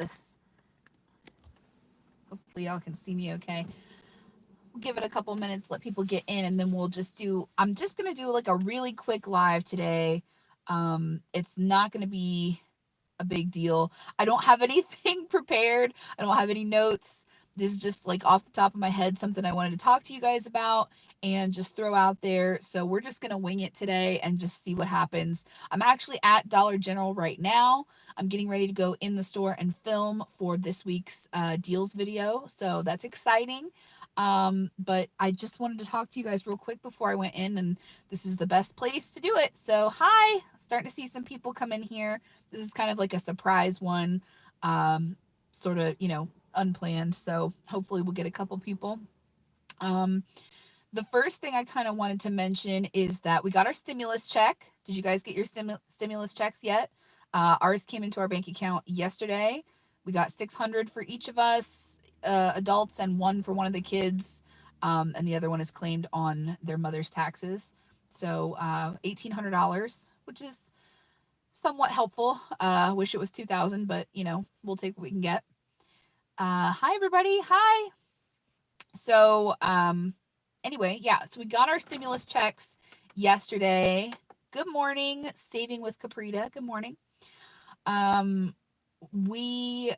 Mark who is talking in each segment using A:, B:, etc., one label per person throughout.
A: this. Hopefully y'all can see me okay. We'll give it a couple minutes, let people get in, and then we'll just do, I'm just going to do like a really quick live today. It's not going to be a big deal. I don't have anything prepared. I don't have any notes. This is just like off the top of my head, something I wanted to talk to you guys about and just throw out there. So we're just going to wing it today and just see what happens. I'm actually at Dollar General right now. I'm getting ready to go in the store and film for this week's deals video. So that's exciting. But I just wanted to talk to you guys real quick before I went in, and this is the best place to do it. So hi, starting to see some people come in here. This is kind of like a surprise one, sort of, unplanned. So hopefully we'll get a couple people. Um, the first thing I kind of wanted to mention is that we got our stimulus check. Did you guys get your stimulus checks yet? Ours came into our bank account yesterday. We got 600 for each of us, adults, and one for one of the kids. And the other one is claimed on their mother's taxes. So $1,800, which is somewhat helpful. Wish it was 2,000, but we'll take what we can get. Hi everybody. Hi. So anyway, yeah, so we got our stimulus checks yesterday. Good morning, Saving with Caprita. Good morning. We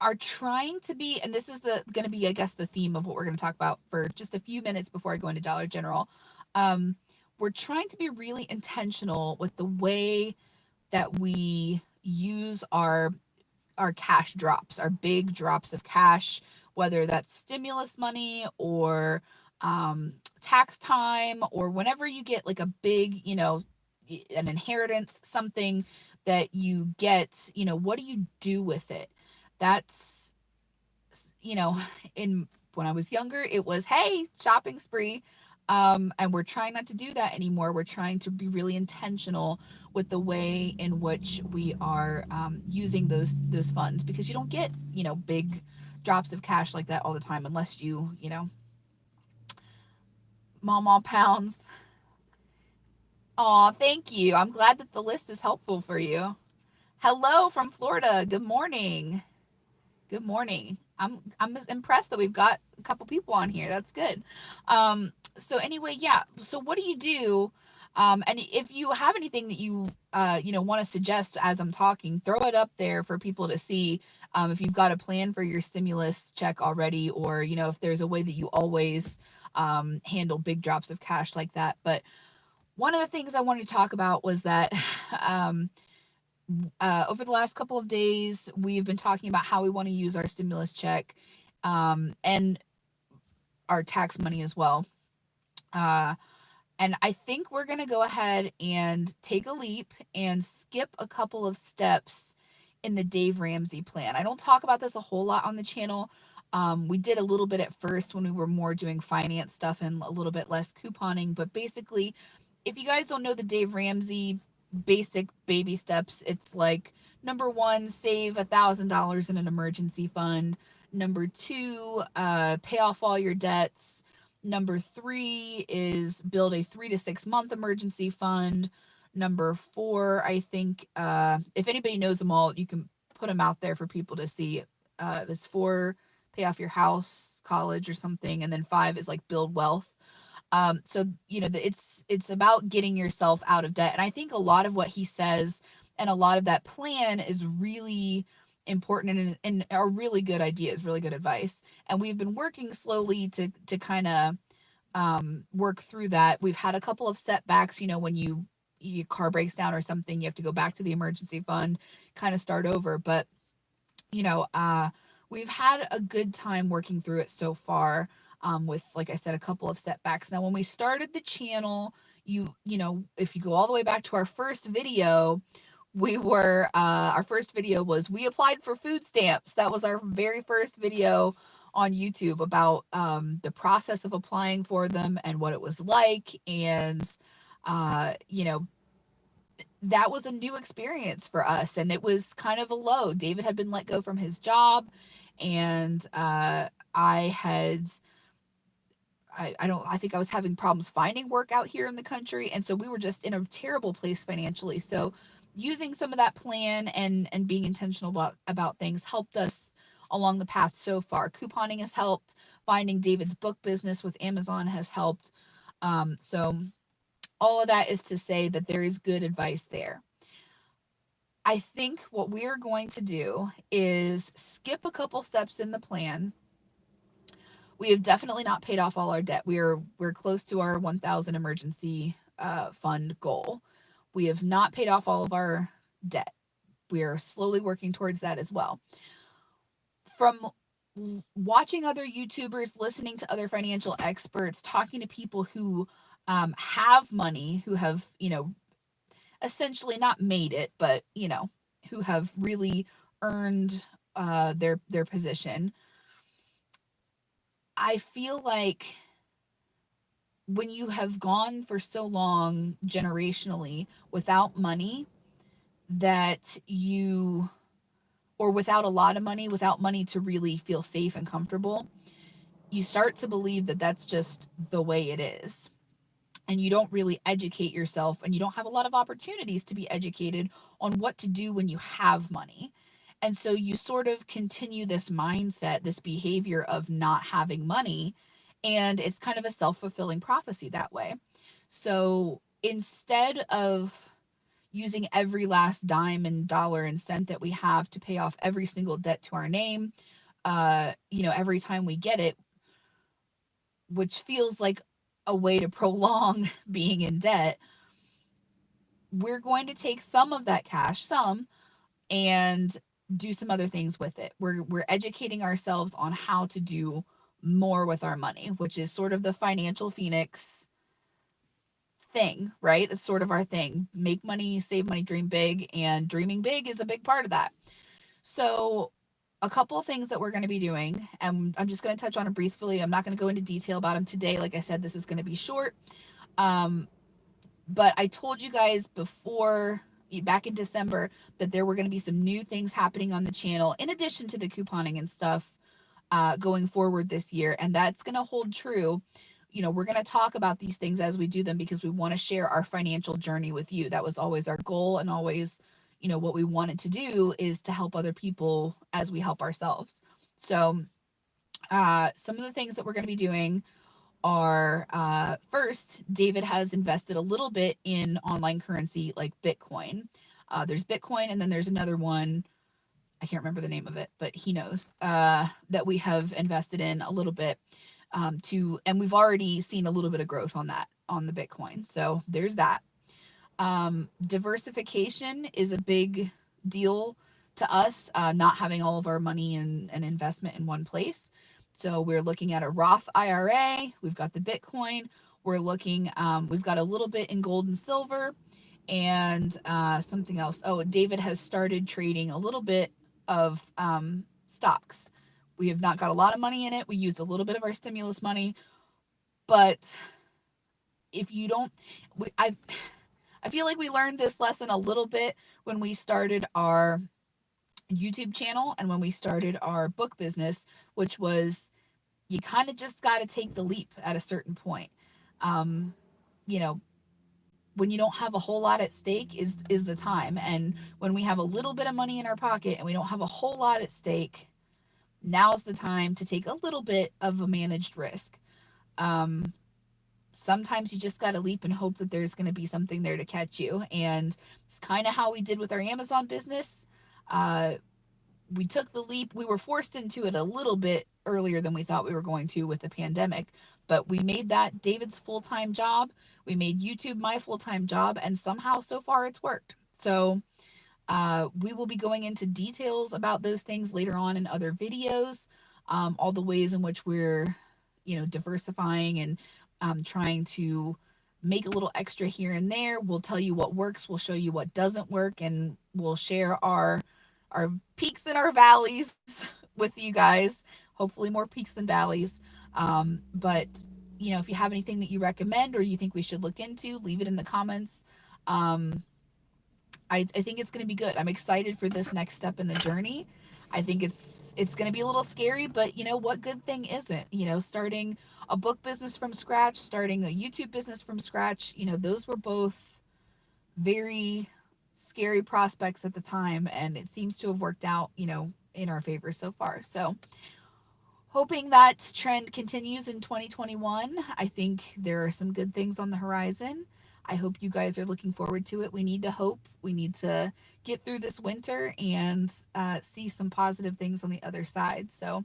A: are trying to be, and this is going to be, I guess, the theme of what we're going to talk about for just a few minutes before I go into Dollar General. We're trying to be really intentional with the way that we use our cash drops, our big drops of cash, whether that's stimulus money or tax time, or whenever you get like a big, an inheritance, something that you get, what do you do with it? That's, in when I was younger, it was, hey, shopping spree. And we're trying not to do that anymore. We're trying to be really intentional with the way in which we are using those funds, because you don't get big drops of cash like that all the time unless Mama pounds. Aw, thank you. I'm glad that the list is helpful for you. Hello from Florida. Good morning. Good morning. I'm impressed that we've got a couple people on here. That's good. So anyway, yeah. So what do you do? And if you have anything that you want to suggest as I'm talking, throw it up there for people to see. If you've got a plan for your stimulus check already, or if there's a way that you always handle big drops of cash like that. But one of the things I wanted to talk about was that over the last couple of days, we've been talking about how we want to use our stimulus check and our tax money as well. Uh, and I think we're going to go ahead and take a leap and skip a couple of steps in the Dave Ramsey plan. I don't talk about this a whole lot on the channel. We did a little bit at first when we were more doing finance stuff and a little bit less couponing. But basically, if you guys don't know the Dave Ramsey basic baby steps, it's like, number one, save $1,000 in an emergency fund. Number two, pay off all your debts. Number three is build a 3 to 6 month emergency fund. Number four, I think, if anybody knows them all, you can put them out there for people to see. Is four, pay off your house, college, or something, and then five is like build wealth. So it's about getting yourself out of debt, and I think a lot of what he says and a lot of that plan is really important and are really good ideas, really good advice. And we've been working slowly to kind of work through that. We've had a couple of setbacks, when your car breaks down or something, you have to go back to the emergency fund, kind of start over. But we've had a good time working through it so far, with, like I said, a couple of setbacks. Now, when we started the channel, if you go all the way back to our first video, our first video was, we applied for food stamps. That was our very first video on YouTube about the process of applying for them and what it was like. And, that was a new experience for us, and it was kind of a low. David had been let go from his job, and I think I was having problems finding work out here in the country, and so we were just in a terrible place financially. So using some of that plan and being intentional about things helped us along the path so far. Couponing has helped. Finding David's book business with Amazon has helped. So all of that is to say that there is good advice there. I think what we're going to do is skip a couple steps in the plan. We have definitely not paid off all our debt. We're close to our 1,000 emergency fund goal. We have not paid off all of our debt. We are slowly working towards that as well. From watching other YouTubers, listening to other financial experts, talking to people who have money, who have, essentially not made it, but, who have really earned their position. I feel like when you have gone for so long generationally without money, that you, or without a lot of money, without money to really feel safe and comfortable, you start to believe that that's just the way it is. And you don't really educate yourself, and you don't have a lot of opportunities to be educated on what to do when you have money. And so you sort of continue this mindset, this behavior of not having money, and it's kind of a self-fulfilling prophecy that way. So instead of using every last dime and dollar and cent that we have to pay off every single debt to our name, every time we get it, which feels like a way to prolong being in debt, we're going to take some of that cash, and do some other things with it. We're educating ourselves on how to do more with our money, which is sort of the financial phoenix thing, right? It's sort of our thing. Make money, save money, dream big, and dreaming big is a big part of that. So, a couple of things that we're going to be doing, and I'm just going to touch on it briefly. I'm not going to go into detail about them today. Like I said, this is going to be short. Um, but I told you guys before, back in December, that there were going to be some new things happening on the channel in addition to the couponing and stuff going forward this year. And that's going to hold true. We're going to talk about these things as we do them because we want to share our financial journey with you. That was always our goal, and always, what we wanted to do is to help other people as we help ourselves. So, some of the things that we're going to be doing are, first, David has invested a little bit in online currency like Bitcoin. There's Bitcoin, and then there's another one. I can't remember the name of it, but he knows, that we have invested in a little bit, and we've already seen a little bit of growth on that, on the Bitcoin. So there's that. Diversification is a big deal to us, not having all of our money and investment in one place. So we're looking at a Roth IRA. We've got the Bitcoin. We've got a little bit in gold and silver, and something else. Oh, David has started trading a little bit of stocks. We have not got a lot of money in it. We used a little bit of our stimulus money, but if you don't, I feel like we learned this lesson a little bit when we started our YouTube channel and when we started our book business, which was, you kind of just got to take the leap at a certain point. Um, you know, when you don't have a whole lot at stake is the time. And when we have a little bit of money in our pocket and we don't have a whole lot at stake, now's the time to take a little bit of a managed risk. Sometimes you just got to leap and hope that there's going to be something there to catch you. And it's kind of how we did with our Amazon business. We took the leap. We were forced into it a little bit earlier than we thought we were going to with the pandemic, but we made that David's full-time job. We made YouTube my full-time job, and somehow so far it's worked. So we will be going into details about those things later on in other videos, all the ways in which we're, diversifying and trying to make a little extra here and there. We'll tell you what works. We'll show you what doesn't work, and we'll share our peaks and our valleys with you guys. Hopefully more peaks than valleys. But if you have anything that you recommend or you think we should look into, leave it in the comments. I think it's going to be good. I'm excited for this next step in the journey. I think it's going to be a little scary, but what good thing isn't? Starting a book business from scratch, starting a YouTube business from scratch, those were both very scary prospects at the time, and it seems to have worked out, in our favor so far. So hoping that trend continues in 2021. I think there are some good things on the horizon. I hope you guys are looking forward to it. We need to hope. We need to get through this winter and see some positive things on the other side. So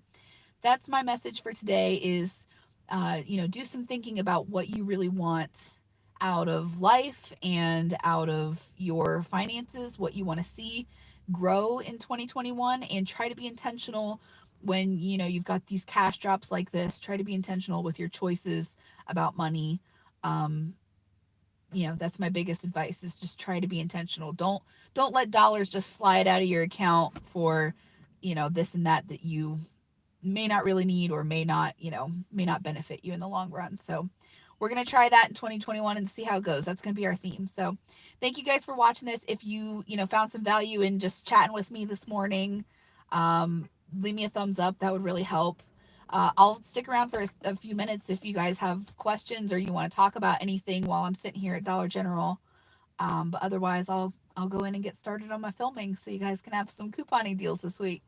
A: that's my message for today is, do some thinking about what you really want out of life and out of your finances, what you want to see grow in 2021, and try to be intentional when you've got these cash drops like this. Try to be intentional with your choices about money. um that's my biggest advice, is just try to be intentional. Don't let dollars just slide out of your account for this and that you may not really need, or may not benefit you in the long run. So we're going to try that in 2021 and see how it goes. That's going to be our theme. So thank you guys for watching this. If you found some value in just chatting with me this morning, leave me a thumbs up. That would really help. I'll stick around for a few minutes if you guys have questions or you want to talk about anything while I'm sitting here at Dollar General. But otherwise, I'll go in and get started on my filming so you guys can have some couponing deals this week.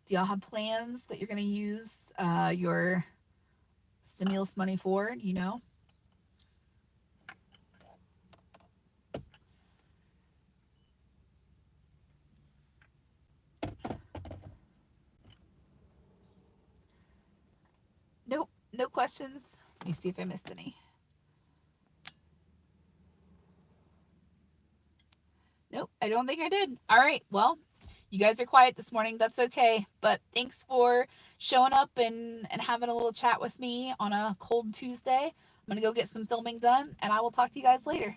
A: Do y'all have plans that you're going to use your stimulus money for? Nope, no questions. Let me see if I missed any. Nope, I don't think I did. All right, well, you guys are quiet this morning. That's okay. But thanks for showing up and having a little chat with me on a cold Tuesday. I'm going to go get some filming done, and I will talk to you guys later.